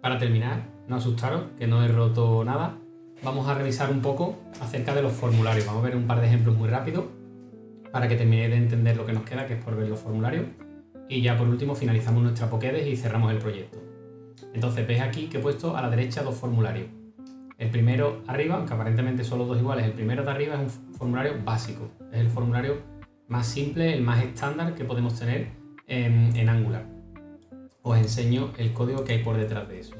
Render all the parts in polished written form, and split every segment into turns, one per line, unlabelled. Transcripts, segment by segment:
Para terminar, no asustaros, que no he roto nada. Vamos a revisar un poco acerca de los formularios. Vamos a ver un par de ejemplos muy rápidos para que terminéis de entender lo que nos queda, que es por ver los formularios. Y ya por último finalizamos nuestra Pokédex y cerramos el proyecto. Entonces veis aquí que he puesto a la derecha dos formularios. El primero arriba, aunque aparentemente son los dos iguales, el primero de arriba es un formulario básico. Es el formulario más simple, el más estándar que podemos tener en Angular. Os enseño el código que hay por detrás de eso.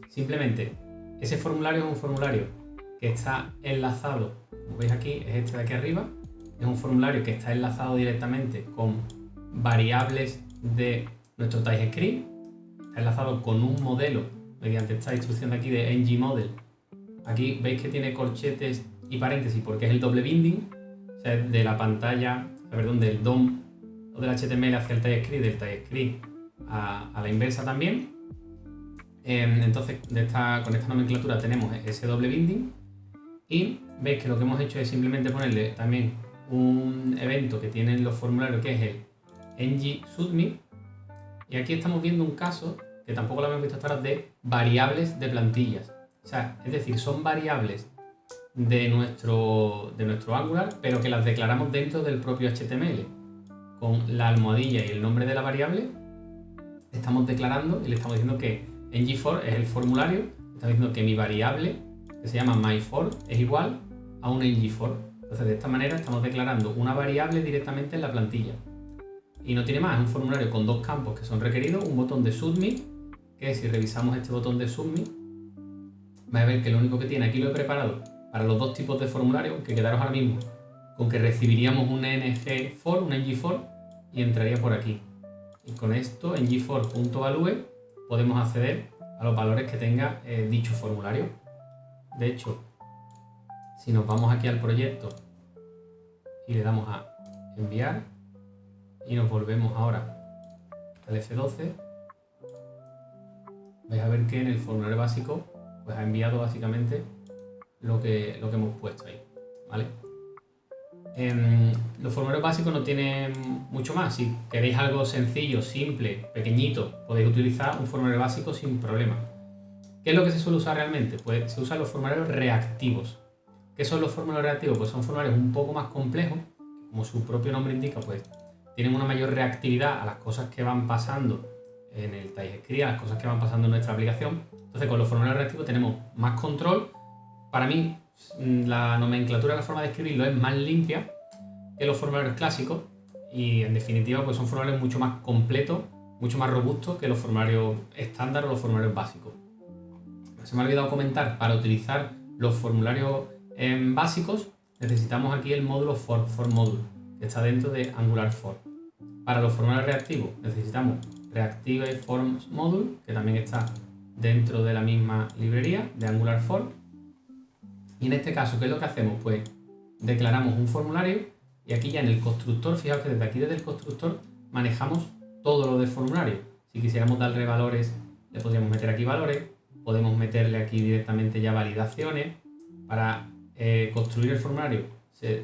Simplemente, ese formulario es un formulario que está enlazado, como veis aquí, es este de aquí arriba. Es un formulario que está enlazado directamente con variables de nuestro TypeScript. Está enlazado con un modelo mediante esta instrucción de aquí de ngModel. Aquí veis que tiene corchetes y paréntesis porque es el doble binding, o sea, de la pantalla, perdón, del DOM o del HTML hacia el TypeScript, del TypeScript a la inversa también. Entonces con esta nomenclatura tenemos ese doble binding y veis que lo que hemos hecho es simplemente ponerle también un evento que tienen los formularios, que es el ngSubmit, y aquí estamos viendo un caso que tampoco lo habíamos visto hasta ahora de variables de plantillas. O sea, es decir, son variables de nuestro Angular, pero que las declaramos dentro del propio HTML. Con la almohadilla y el nombre de la variable estamos declarando y le estamos diciendo que ngFor es el formulario, estamos diciendo que mi variable, que se llama myFor, es igual a un ngFor. Entonces de esta manera estamos declarando una variable directamente en la plantilla. Y no tiene más, es un formulario con dos campos que son requeridos, un botón de submit, que si revisamos este botón de submit, vais a ver que lo único que tiene, aquí lo he preparado para los dos tipos de formularios, que quedaros ahora mismo con que recibiríamos un ngFor, un ngFor, y entraría por aquí. Y con esto, ngFor.value, podemos acceder a los valores que tenga dicho formulario. De hecho, si nos vamos aquí al proyecto y le damos a enviar y nos volvemos ahora al F12, vais a ver que en el formulario básico pues ha enviado básicamente lo que hemos puesto ahí, ¿vale? Los formularios básicos no tienen mucho más. Si queréis algo sencillo, simple, pequeñito, podéis utilizar un formulario básico sin problema. ¿Qué es lo que se suele usar realmente? Pues se usan los formularios reactivos. ¿Qué son los formularios reactivos? Pues son formularios un poco más complejos, como su propio nombre indica, pues tienen una mayor reactividad a las cosas que van pasando en el TypeScript, a las cosas que van pasando en nuestra aplicación. Entonces con los formularios reactivos tenemos más control. Para mí la nomenclatura, la forma de escribirlo es más limpia que los formularios clásicos y en definitiva pues son formularios mucho más completos, mucho más robustos que los formularios estándar o los formularios básicos. Se me ha olvidado comentar, para utilizar los formularios básicos necesitamos aquí el módulo for module, que está dentro de Angular for. Para los formularios reactivos necesitamos Reactive Forms Module, que también está dentro de la misma librería de Angular for. Y en este caso, ¿qué es lo que hacemos? Pues declaramos un formulario y aquí ya en el constructor, fijaos que desde aquí, desde el constructor, manejamos todo lo del formulario. Si quisiéramos darle valores, le podríamos meter aquí valores, podemos meterle aquí directamente ya validaciones. Para construir el formulario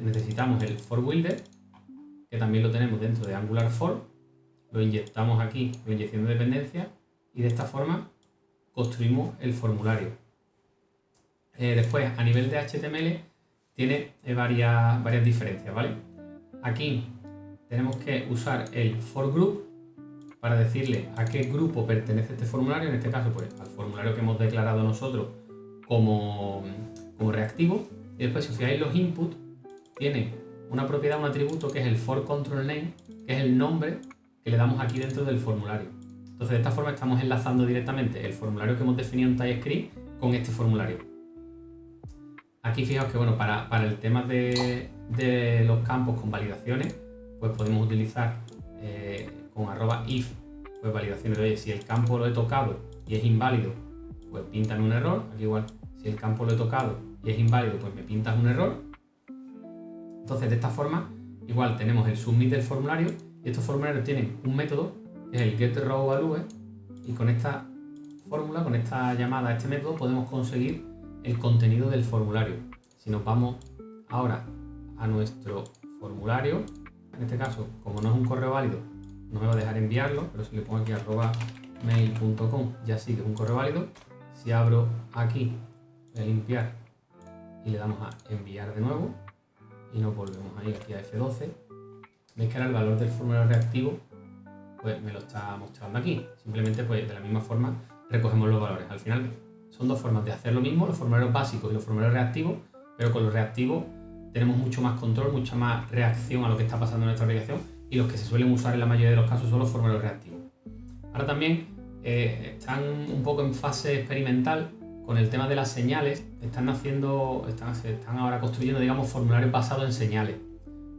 necesitamos el for builder, que también lo tenemos dentro de Angular for. Lo inyectamos aquí, la inyección de dependencia, y de esta forma construimos el formulario. Después, a nivel de HTML, tiene varias diferencias, ¿vale? Aquí tenemos que usar el for group para decirle a qué grupo pertenece este formulario, en este caso pues al formulario que hemos declarado nosotros como reactivo. Y después, si os fijáis, los inputs tienen una propiedad, un atributo que es el for control name, que es el nombre que le damos aquí dentro del formulario. Entonces de esta forma estamos enlazando directamente el formulario que hemos definido en TypeScript con este formulario. Aquí fijaos que bueno, para el tema de los campos con validaciones, pues podemos utilizar con @if pues validaciones de, oye, si el campo lo he tocado y es inválido, pues pintan un error. Aquí igual, si el campo lo he tocado y es inválido, pues me pintas un error. Entonces de esta forma igual tenemos el submit del formulario, y estos formularios tienen un método que es el getRowValue, y con esta fórmula, con esta llamada a este método, podemos conseguir el contenido del formulario. Si nos vamos ahora a nuestro formulario, en este caso, como no es un correo válido, no me va a dejar enviarlo, pero si le pongo aquí mail.com ya sí que es un correo válido. Si abro aquí, voy a limpiar y le damos a enviar de nuevo y nos volvemos a ir aquí a F12. Veis que ahora el valor del formulario reactivo pues me lo está mostrando aquí. Simplemente pues de la misma forma recogemos los valores. Al final son dos formas de hacer lo mismo, los formularios básicos y los formularios reactivos, pero con los reactivos tenemos mucho más control, mucha más reacción a lo que está pasando en nuestra aplicación, y los que se suelen usar en la mayoría de los casos son los formularios reactivos. Ahora también están un poco en fase experimental con el tema de las señales. Están ahora construyendo, digamos, formularios basados en señales.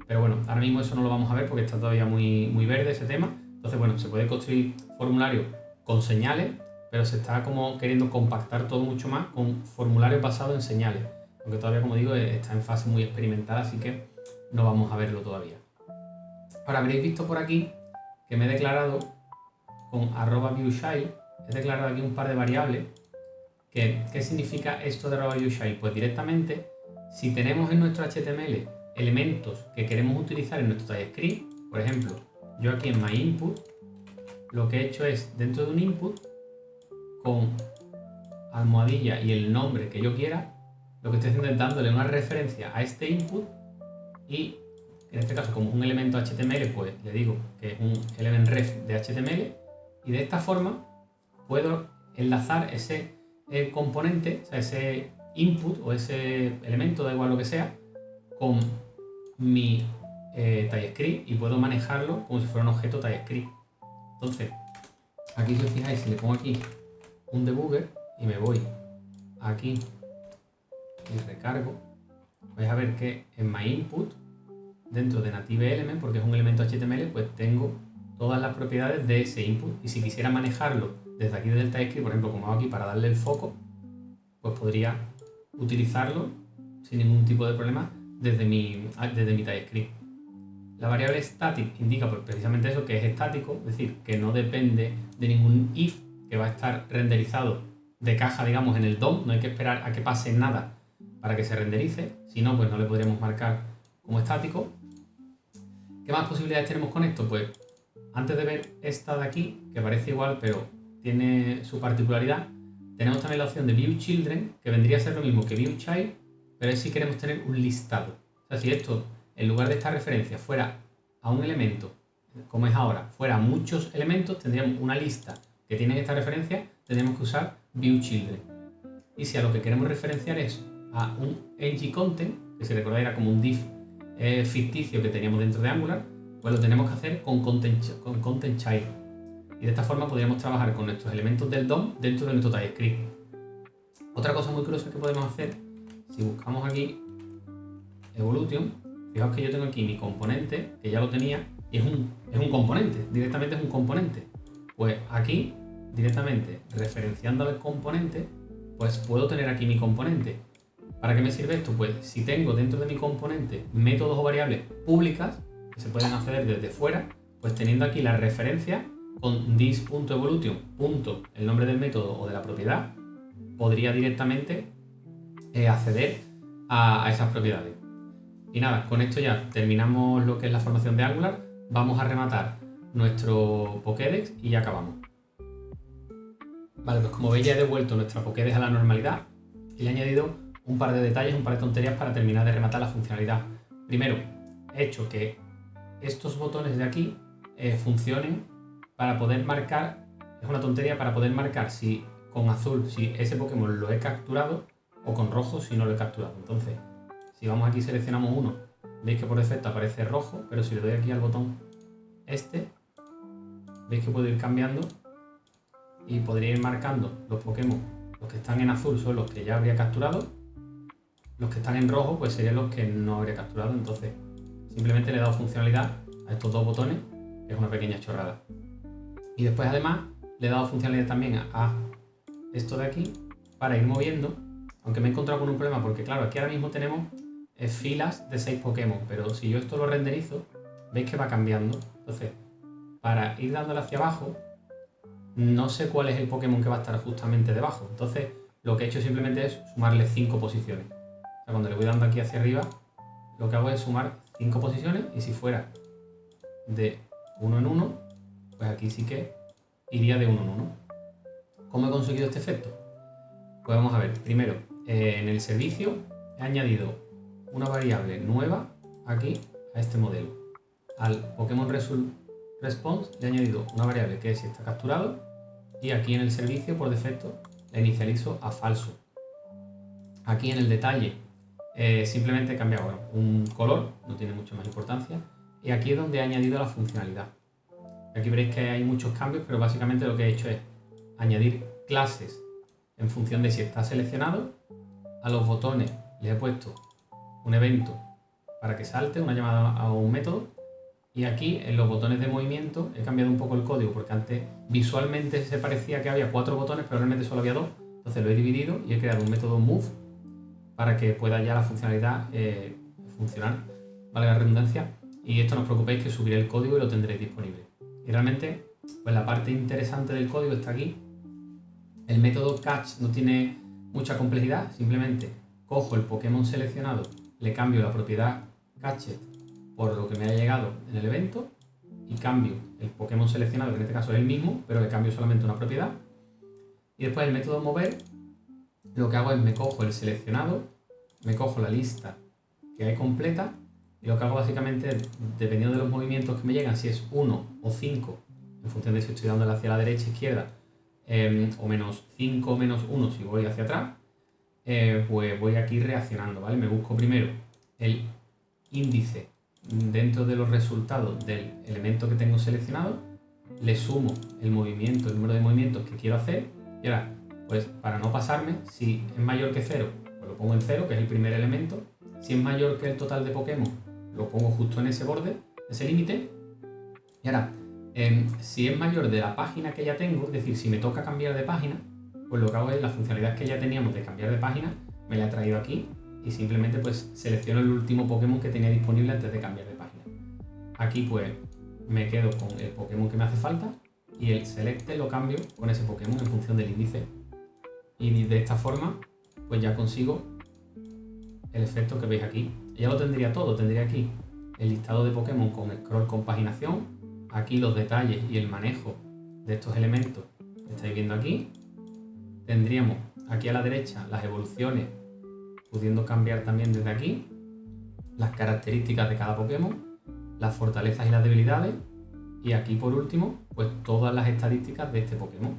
Pero bueno, ahora mismo eso no lo vamos a ver porque está todavía muy verde ese tema. Entonces, bueno, se puede construir formularios con señales, pero se está como queriendo compactar todo mucho más con formularios basados en señales. Aunque todavía, como digo, está en fase muy experimental, así que no vamos a verlo todavía. Ahora habréis visto por aquí que me he declarado con @viewchild, he declarado aquí un par de variables. ¿Qué significa esto de @viewchild? Pues directamente, si tenemos en nuestro HTML elementos que queremos utilizar en nuestro TypeScript, por ejemplo, yo aquí en myInput, lo que he hecho es, dentro de un input, con almohadilla y el nombre que yo quiera, lo que estoy haciendo es dándole una referencia a este input y, en este caso, como es un elemento HTML, pues le digo que es un element ref de HTML, y de esta forma puedo enlazar ese componente, o sea, ese input o ese elemento, da igual lo que sea, con mi TypeScript, y puedo manejarlo como si fuera un objeto TypeScript. Entonces, aquí si os fijáis, si le pongo aquí un debugger y me voy aquí y recargo, vais a ver que en myInput, dentro de native element, porque es un elemento HTML, pues tengo todas las propiedades de ese input, y si quisiera manejarlo desde aquí, desde el TypeScript, por ejemplo, como hago aquí para darle el foco, pues podría utilizarlo sin ningún tipo de problema desde mi TypeScript. La variable static indica pues precisamente eso, que es estático, es decir, que no depende de ningún if, que va a estar renderizado de caja, digamos, en el DOM, no hay que esperar a que pase nada para que se renderice, si no, pues no le podríamos marcar como estático. ¿Qué más posibilidades tenemos con esto? Pues antes de ver esta de aquí, que parece igual, pero tiene su particularidad, tenemos también la opción de viewChildren, que vendría a ser lo mismo que viewChild, pero es si queremos tener un listado. O sea, si esto, en lugar de esta referencia, fuera a un elemento, como es ahora, fuera a muchos elementos, tendríamos una lista que tienen esta referencia, tendríamos que usar viewChildren. Y si a lo que queremos referenciar es a un ngContent, que si recordáis era como un div ficticio que teníamos dentro de Angular, pues lo tenemos que hacer con Content Child. Y de esta forma podríamos trabajar con nuestros elementos del DOM dentro de nuestro TypeScript. Otra cosa muy curiosa que podemos hacer, si buscamos aquí Evolution, fijaos que yo tengo aquí mi componente, que ya lo tenía, y es un componente, directamente es un componente. Pues aquí, directamente referenciando al componente, pues puedo tener aquí mi componente. ¿Para qué me sirve esto? Pues si tengo dentro de mi componente métodos o variables públicas que se pueden acceder desde fuera, pues teniendo aquí la referencia con this.evolution, el nombre del método o de la propiedad, podría directamente acceder a esas propiedades. Y nada, con esto ya terminamos lo que es la formación de Angular. Vamos a rematar nuestro Pokédex y ya acabamos. Vale, pues como veis ya he devuelto nuestra Pokédex a la normalidad y le he añadido un par de detalles, un par de tonterías para terminar de rematar la funcionalidad. Primero, he hecho que estos botones de aquí funcionen para poder marcar, es una tontería, para poder marcar si con azul si ese Pokémon lo he capturado o con rojo si no lo he capturado. Entonces, si vamos aquí y seleccionamos uno, veis que por defecto aparece rojo, pero si le doy aquí al botón este, veis que puedo ir cambiando y podría ir marcando los Pokémon. Los que están en azul son los que ya habría capturado, los que están en rojo pues serían los que no habría capturado. Entonces simplemente le he dado funcionalidad a estos dos botones, que es una pequeña chorrada. Y después además le he dado funcionalidad también a esto de aquí para ir moviendo, aunque me he encontrado con un problema porque claro, aquí ahora mismo tenemos filas de 6 Pokémon, pero si yo esto lo renderizo, veis que va cambiando. Entonces, para ir dándole hacia abajo, no sé cuál es el Pokémon que va a estar justamente debajo. Entonces, lo que he hecho simplemente es sumarle 5 posiciones. O sea, cuando le voy dando aquí hacia arriba, lo que hago es sumar 5 posiciones, y si fuera de 1 en 1, pues aquí sí que iría de uno en uno. ¿Cómo he conseguido este efecto? Pues vamos a ver. Primero, en el servicio he añadido una variable nueva aquí a este modelo. Al Pokémon Response le he añadido una variable que es si está capturado, y aquí en el servicio por defecto la inicializo a falso. Aquí en el detalle simplemente he cambiado un color, no tiene mucha más importancia, y aquí es donde he añadido la funcionalidad. Aquí veréis que hay muchos cambios, pero básicamente lo que he hecho es añadir clases en función de si está seleccionado. A los botones les he puesto un evento para que salte, una llamada a un método, y aquí en los botones de movimiento he cambiado un poco el código porque antes visualmente se parecía que había 4 botones, pero realmente solo había 2. Entonces lo he dividido y he creado un método move para que pueda ya la funcionalidad funcionar, vale la redundancia. Y esto no os preocupéis que subiré el código y lo tendréis disponible. Y realmente pues la parte interesante del código está aquí. El método catch no tiene mucha complejidad, simplemente cojo el Pokémon seleccionado, le cambio la propiedad catched por lo que me ha llegado en el evento y cambio el Pokémon seleccionado, que en este caso es el mismo, pero le cambio solamente una propiedad. Y después el método mover, lo que hago es me cojo el seleccionado, me cojo la lista que hay completa, y lo que hago básicamente, dependiendo de los movimientos que me llegan, si es 1 o 5, en función de si estoy dándole hacia la derecha, izquierda, o menos 5 o menos 1 si voy hacia atrás, pues voy aquí reaccionando, ¿vale? Me busco primero el índice dentro de los resultados del elemento que tengo seleccionado, le sumo el movimiento, el número de movimientos que quiero hacer, y ahora, pues para no pasarme, si es mayor que 0, pues lo pongo en 0, que es el primer elemento. Si es mayor que el total de Pokémon, lo pongo justo en ese borde, ese límite. Y ahora, si es mayor de la página que ya tengo, es decir, si me toca cambiar de página, pues lo que hago es la funcionalidad que ya teníamos de cambiar de página, me la he traído aquí y simplemente pues selecciono el último Pokémon que tenía disponible antes de cambiar de página. Aquí pues me quedo con el Pokémon que me hace falta y el Selected lo cambio con ese Pokémon en función del índice. Y de esta forma pues ya consigo el efecto que veis aquí. Ya lo tendría todo, tendría aquí el listado de Pokémon con scroll compaginación, aquí los detalles y el manejo de estos elementos que estáis viendo aquí. Tendríamos aquí a la derecha las evoluciones, pudiendo cambiar también desde aquí las características de cada Pokémon, las fortalezas y las debilidades, y aquí por último pues todas las estadísticas de este Pokémon.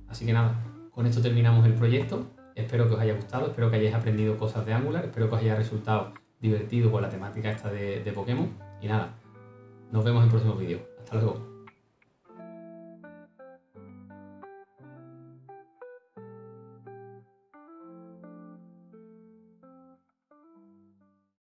Así que nada, con esto terminamos el proyecto. Espero que os haya gustado, espero que hayáis aprendido cosas de Angular, espero que os haya resultado divertido con la temática esta de Pokémon. Y nada, nos vemos en próximos vídeos. Hasta luego.